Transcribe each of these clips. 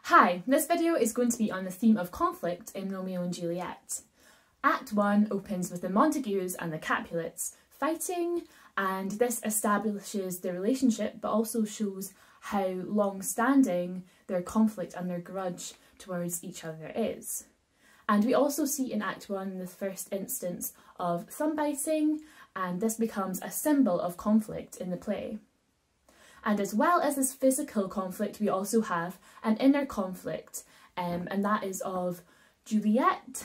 Hi, this video is going to be on the theme of conflict in Romeo and Juliet. Act 1 opens with the Montagues and the Capulets fighting, and this establishes their relationship but also shows how long-standing their conflict and their grudge towards each other is. And we also see in Act 1 the first instance of thumb biting, and this becomes a symbol of conflict in the play. And as well as this physical conflict, we also have an inner conflict, and that is of Juliet.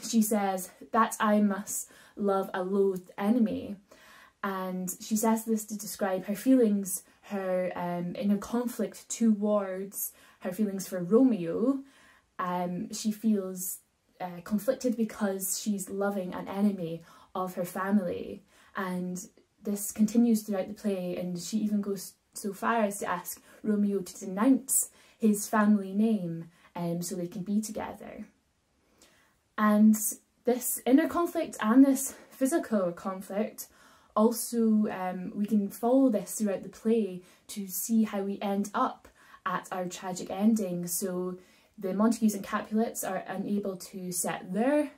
She says that I must love a loathed enemy, and she says this to describe her feelings, her inner conflict towards her feelings for Romeo. She feels conflicted because she's loving an enemy of her family, and this continues throughout the play, and she even goes so far as to ask Romeo to denounce his family name so they can be together. And this inner conflict and this physical conflict also, we can follow this throughout the play to see how we end up at our tragic ending. So the Montagues and Capulets are unable to set their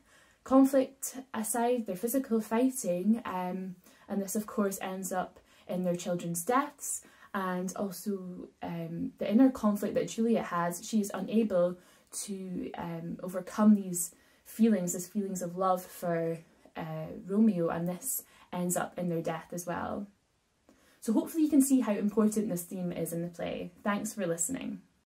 conflict aside, their physical fighting, and this of course ends up in their children's deaths. And also the inner conflict that Juliet has, she is unable to overcome these feelings of love for Romeo, and this ends up in their death as well. So hopefully you can see how important this theme is in the play. Thanks for listening.